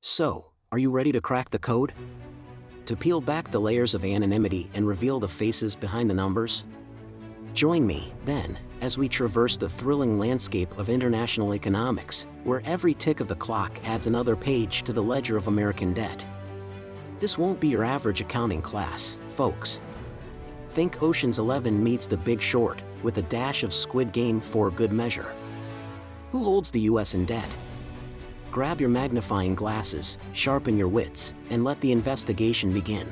So, are you ready to crack the code? To peel back the layers of anonymity and reveal the faces behind the numbers? Join me, then, as we traverse the thrilling landscape of international economics, where every tick of the clock adds another page to the ledger of American debt. This won't be your average accounting class, folks. Think Ocean's 11 meets The Big Short, with a dash of Squid Game for good measure. Who holds the US in debt? Grab your magnifying glasses, sharpen your wits, and let the investigation begin.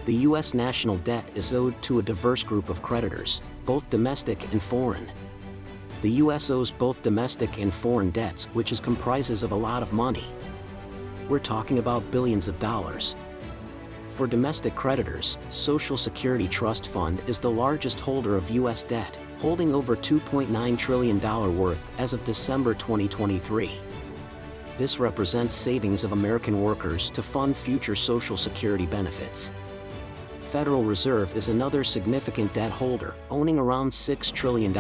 The U.S. national debt is owed to a diverse group of creditors, both domestic and foreign. The U.S. owes both domestic and foreign debts, which comprises of a lot of money. We're talking about billions of dollars. For domestic creditors, Social Security Trust Fund is the largest holder of U.S. debt, holding over $2.9 trillion worth as of December 2023. This represents savings of American workers to fund future Social Security benefits. Federal Reserve is another significant debt holder, owning around $6 trillion.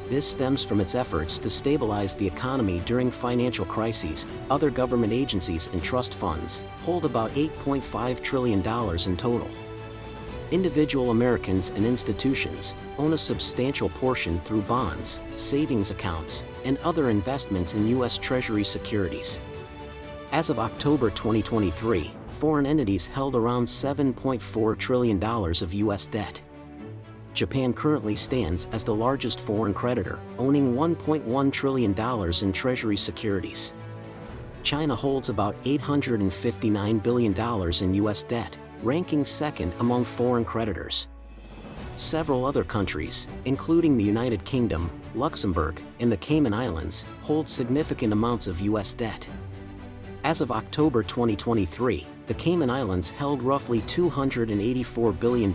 This stems from its efforts to stabilize the economy during financial crises. Other government agencies and trust funds hold about $8.5 trillion in total. Individual Americans and institutions own a substantial portion through bonds, savings accounts, and other investments in U.S. Treasury securities. As of October 2023, foreign entities held around $7.4 trillion of U.S. debt. Japan currently stands as the largest foreign creditor, owning $1.1 trillion in Treasury securities. China holds about $859 billion in U.S. debt, ranking second among foreign creditors. Several other countries, including the United Kingdom, Luxembourg, and the Cayman Islands, hold significant amounts of U.S. debt. As of October 2023, the Cayman Islands held roughly $284 billion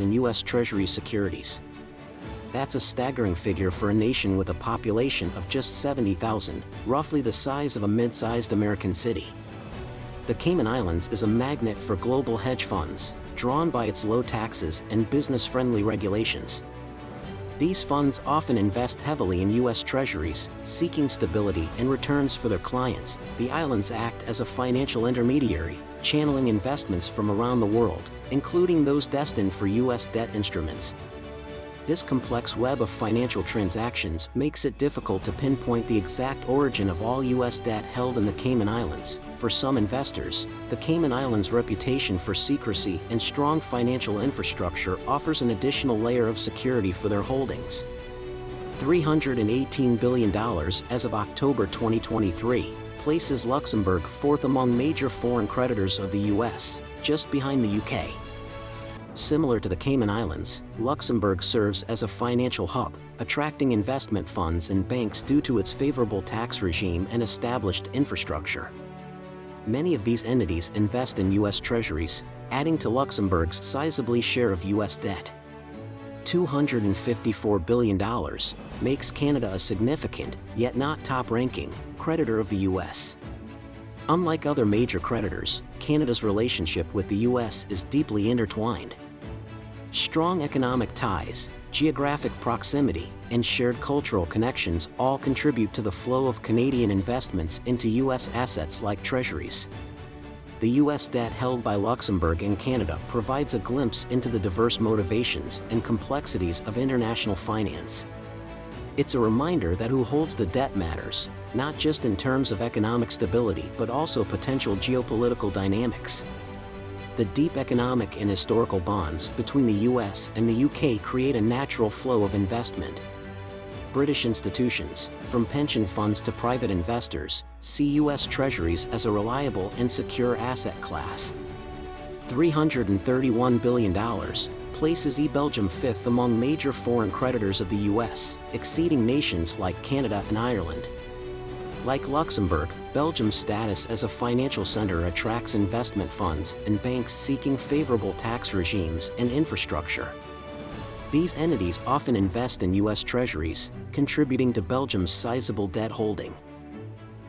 in U.S. Treasury securities. That's a staggering figure for a nation with a population of just 70,000, roughly the size of a mid-sized American city. The Cayman Islands is a magnet for global hedge funds, drawn by its low taxes and business-friendly regulations. These funds often invest heavily in U.S. Treasuries, seeking stability and returns for their clients. The islands act as a financial intermediary, channeling investments from around the world, including those destined for U.S. debt instruments. This complex web of financial transactions makes it difficult to pinpoint the exact origin of all U.S. debt held in the Cayman Islands. For some investors, the Cayman Islands' reputation for secrecy and strong financial infrastructure offers an additional layer of security for their holdings. $318 billion as of October 2023 places Luxembourg fourth among major foreign creditors of the U.S., just behind the U.K. Similar to the Cayman Islands, Luxembourg serves as a financial hub, attracting investment funds and banks due to its favorable tax regime and established infrastructure. Many of these entities invest in U.S. Treasuries, adding to Luxembourg's sizably share of U.S. debt. $254 billion makes Canada a significant, yet not top-ranking, creditor of the U.S. Unlike other major creditors, Canada's relationship with the U.S. is deeply intertwined. Strong economic ties, geographic proximity, and shared cultural connections all contribute to the flow of Canadian investments into U.S. assets like treasuries. The U.S. debt held by Luxembourg and Canada provides a glimpse into the diverse motivations and complexities of international finance. It's a reminder that who holds the debt matters, not just in terms of economic stability but also potential geopolitical dynamics. The deep economic and historical bonds between the U.S. and the U.K. create a natural flow of investment. British institutions, from pension funds to private investors, see U.S. Treasuries as a reliable and secure asset class. $331 billion places Belgium fifth among major foreign creditors of the U.S., exceeding nations like Canada and Ireland. Like Luxembourg, Belgium's status as a financial center attracts investment funds and banks seeking favorable tax regimes and infrastructure. These entities often invest in U.S. Treasuries, contributing to Belgium's sizable debt holding.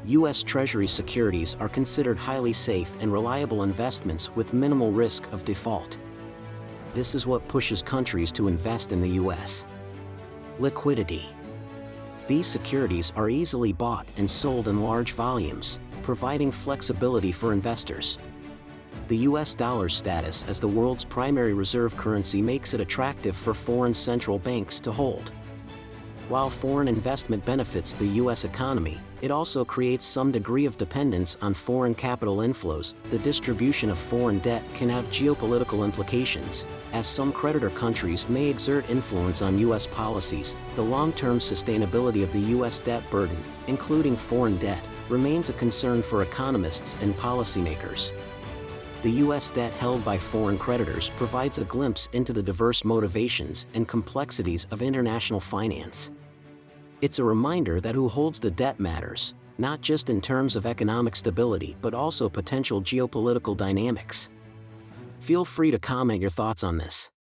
U.S. Treasury securities are considered highly safe and reliable investments with minimal risk of default. This is what pushes countries to invest in the US. Liquidity. These securities are easily bought and sold in large volumes, providing flexibility for investors. The US dollar's status as the world's primary reserve currency makes it attractive for foreign central banks to hold. While foreign investment benefits the US economy, it also creates some degree of dependence on foreign capital inflows. The distribution of foreign debt can have geopolitical implications, as some creditor countries may exert influence on US policies. The long-term sustainability of the US debt burden, including foreign debt, remains a concern for economists and policymakers. The US debt held by foreign creditors provides a glimpse into the diverse motivations and complexities of international finance. It's a reminder that who holds the debt matters, not just in terms of economic stability but also potential geopolitical dynamics. Feel free to comment your thoughts on this.